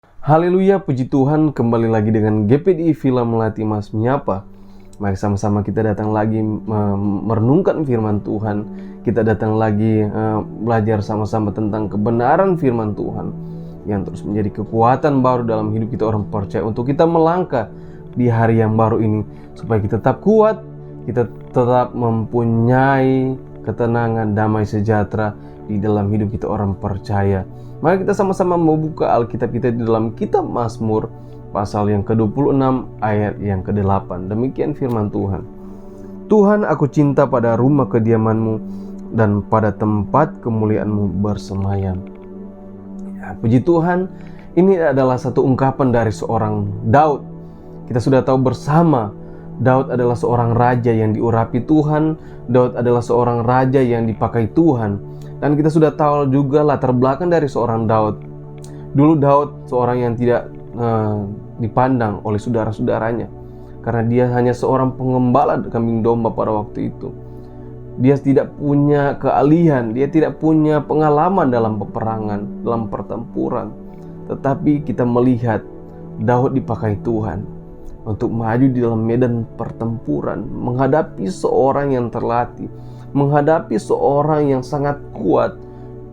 Haleluya, puji Tuhan, kembali lagi dengan GPDI Villa Melati Mas Menyapa. Mari sama-sama kita datang lagi merenungkan firman Tuhan. Kita datang lagi belajar sama-sama tentang kebenaran firman Tuhan yang terus menjadi kekuatan baru dalam hidup kita orang percaya untuk kita melangkah di hari yang baru ini, supaya kita tetap kuat, kita tetap mempunyai ketenangan, damai sejahtera di dalam hidup kita orang percaya. Mari kita sama-sama membuka Alkitab kita di dalam kitab Mazmur pasal yang ke-26 ayat yang ke-8. Demikian firman Tuhan. Tuhan, aku cinta pada rumah kediaman-Mu dan pada tempat kemuliaan-Mu bersemayam. Ya, puji Tuhan, ini adalah satu ungkapan dari seorang Daud. Kita sudah tahu bersama, Daud adalah seorang raja yang diurapi Tuhan. Daud adalah seorang raja yang dipakai Tuhan. Dan kita sudah tahu juga latar belakang dari seorang Daud. Dulu Daud seorang yang tidak dipandang oleh saudara-saudaranya, karena dia hanya seorang pengembala kambing domba pada waktu itu. Dia tidak punya keahlian, dia tidak punya pengalaman dalam peperangan, dalam pertempuran. Tetapi kita melihat Daud dipakai Tuhan untuk maju di dalam medan pertempuran, menghadapi seorang yang terlatih, menghadapi seorang yang sangat kuat,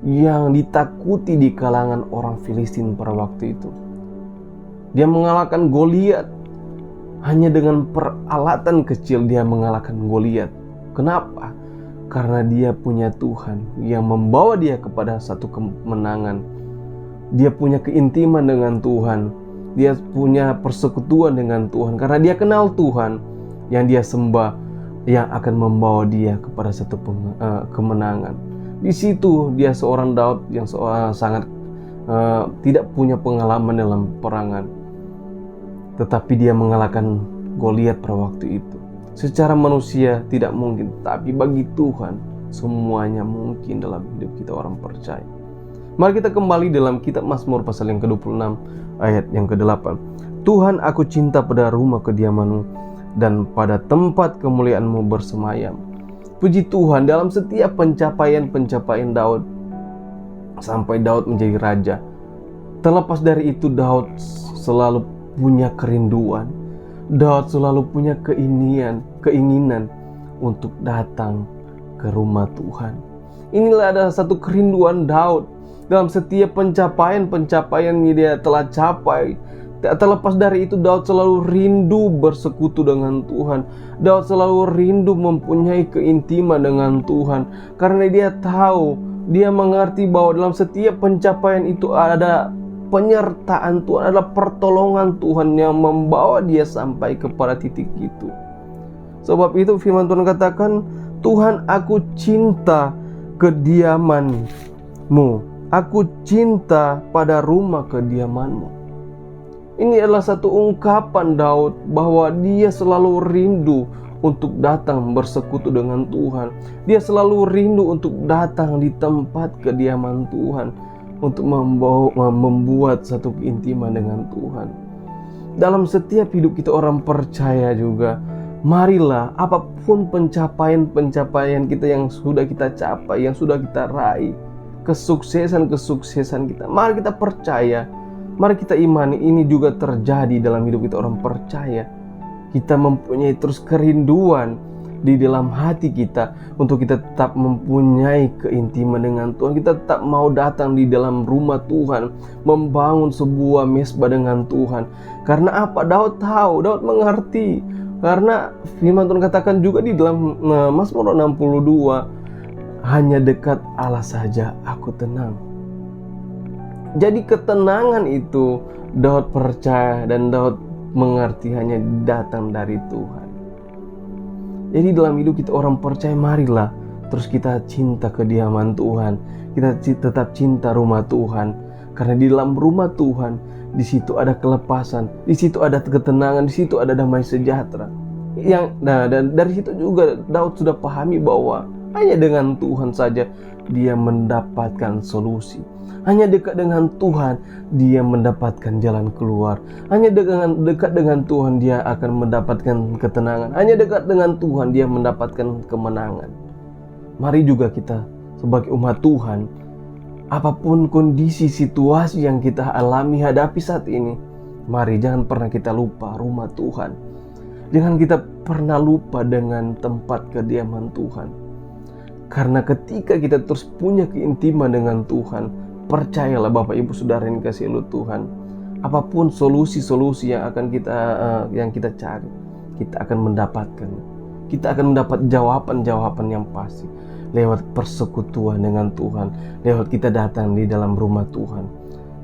yang ditakuti di kalangan orang Filistin pada waktu itu. Dia mengalahkan Goliat. Hanya dengan peralatan kecil dia mengalahkan Goliat. Kenapa? Karena dia punya Tuhan yang membawa dia kepada satu kemenangan. Dia punya keintiman dengan Tuhan. Dia punya persekutuan dengan Tuhan, karena dia kenal Tuhan yang dia sembah, yang akan membawa dia kepada satu kemenangan. Di situ dia seorang Daud yang sangat tidak punya pengalaman dalam perangan, tetapi dia mengalahkan Goliat pada waktu itu. Secara manusia tidak mungkin, tapi bagi Tuhan semuanya mungkin dalam hidup kita orang percaya. Mari kita kembali dalam kitab Mazmur pasal yang ke-26 ayat yang ke-8. Tuhan, aku cinta pada rumah kediaman-Mu dan pada tempat kemuliaan-Mu bersemayam. Puji Tuhan, dalam setiap pencapaian Daud sampai Daud menjadi raja, terlepas dari itu Daud selalu punya kerinduan. Daud selalu punya keinginan untuk datang ke rumah Tuhan. Inilah ada satu kerinduan Daud. Dalam setiap pencapaian yang dia telah capai, terlepas dari itu Daud selalu rindu bersekutu dengan Tuhan. Daud selalu rindu mempunyai keintiman dengan Tuhan, karena dia tahu, dia mengerti bahwa dalam setiap pencapaian itu ada penyertaan Tuhan, ada pertolongan Tuhan yang membawa dia sampai kepada titik itu. Sebab itu firman Tuhan katakan, Tuhan, aku cinta kediaman-Mu, aku cinta pada rumah kediaman-Mu. Ini adalah satu ungkapan Daud bahwa dia selalu rindu untuk datang bersekutu dengan Tuhan. Dia selalu rindu untuk datang di tempat kediaman Tuhan, untuk membuat satu keintiman dengan Tuhan. Dalam setiap hidup kita orang percaya juga, marilah apapun pencapaian kita yang sudah kita capai, yang sudah kita raih, kesuksesan kita, mari kita percaya, mari kita imani ini juga terjadi dalam hidup kita orang percaya. Kita mempunyai terus kerinduan di dalam hati kita untuk kita tetap mempunyai keintiman dengan Tuhan. Kita tetap mau datang di dalam rumah Tuhan, membangun sebuah mezbah dengan Tuhan. Karena apa? Daud tahu, Daud mengerti. Karena firman Tuhan katakan juga di dalam Mazmur 62, hanya dekat Allah saja aku tenang. Jadi ketenangan itu Daud percaya dan Daud mengerti hanya datang dari Tuhan. Jadi dalam hidup kita orang percaya, marilah terus kita cinta kediaman Tuhan. Kita tetap cinta rumah Tuhan, karena di dalam rumah Tuhan, di situ ada kelepasan, di situ ada ketenangan, di situ ada damai sejahtera. Dan dari situ juga Daud sudah pahami bahwa hanya dengan Tuhan saja dia mendapatkan solusi. Hanya dekat dengan Tuhan dia mendapatkan jalan keluar. Hanya dekat dengan Tuhan dia akan mendapatkan ketenangan. Hanya dekat dengan Tuhan dia mendapatkan kemenangan. Mari juga kita sebagai umat Tuhan Apapun kondisi situasi yang kita alami hadapi saat ini, mari jangan pernah kita lupa rumah Tuhan. Jangan kita pernah lupa dengan tempat kediaman Tuhan. Karena ketika kita terus punya keintiman dengan Tuhan, percayalah Bapak Ibu Saudara yang kasih oleh Tuhan, apapun solusi-solusi yang kita cari, kita akan mendapatkan. Kita akan mendapat jawaban-jawaban yang pasti lewat persekutuan dengan Tuhan, lewat kita datang di dalam rumah Tuhan.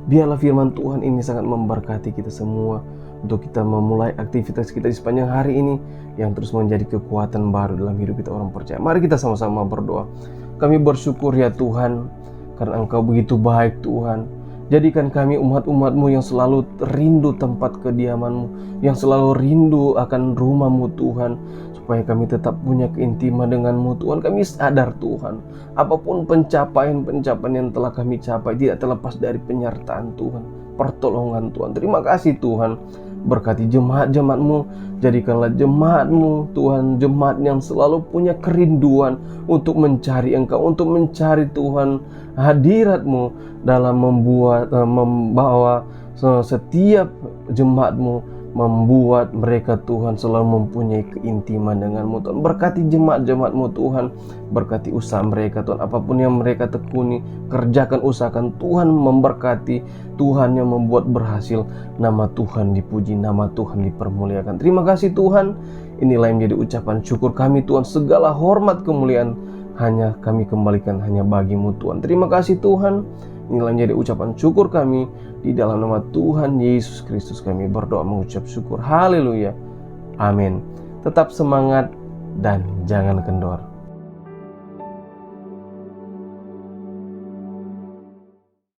Biarlah firman Tuhan ini sangat memberkati kita semua untuk kita memulai aktivitas kita di sepanjang hari ini yang terus menjadi kekuatan baru dalam hidup kita orang percaya. Mari kita sama-sama berdoa. Kami bersyukur ya Tuhan, karena Engkau begitu baik Tuhan. Jadikan kami umat-umat-Mu yang selalu rindu tempat kediaman-Mu, yang selalu rindu akan rumah-Mu Tuhan, supaya kami tetap punya keintiman dengan-Mu Tuhan. Kami sadar Tuhan, apapun pencapaian-pencapaian yang telah kami capai tidak terlepas dari penyertaan Tuhan, pertolongan Tuhan. Terima kasih Tuhan. Berkati jemaat-jemaat-Mu, jadikanlah jemaat-Mu Tuhan, jemaat yang selalu punya kerinduan untuk mencari Engkau, untuk mencari Tuhan hadirat-Mu dalam membawa setiap jemaat-Mu, membuat mereka Tuhan selalu mempunyai keintiman dengan-Mu Tuhan. Berkati jemaat-jemaat-Mu Tuhan, berkati usaha mereka Tuhan, apapun yang mereka tekuni, kerjakan, usahakan, Tuhan memberkati, Tuhan yang membuat berhasil, nama Tuhan dipuji, nama Tuhan dipermuliakan. Terima kasih Tuhan, inilah yang menjadi ucapan syukur kami Tuhan, segala hormat kemuliaan hanya kami kembalikan hanya bagi-Mu Tuhan. Terima kasih Tuhan, inilah yang menjadi ucapan syukur kami, di dalam nama Tuhan Yesus Kristus kami berdoa mengucap syukur. Haleluya. Amin. Tetap semangat dan jangan kendor.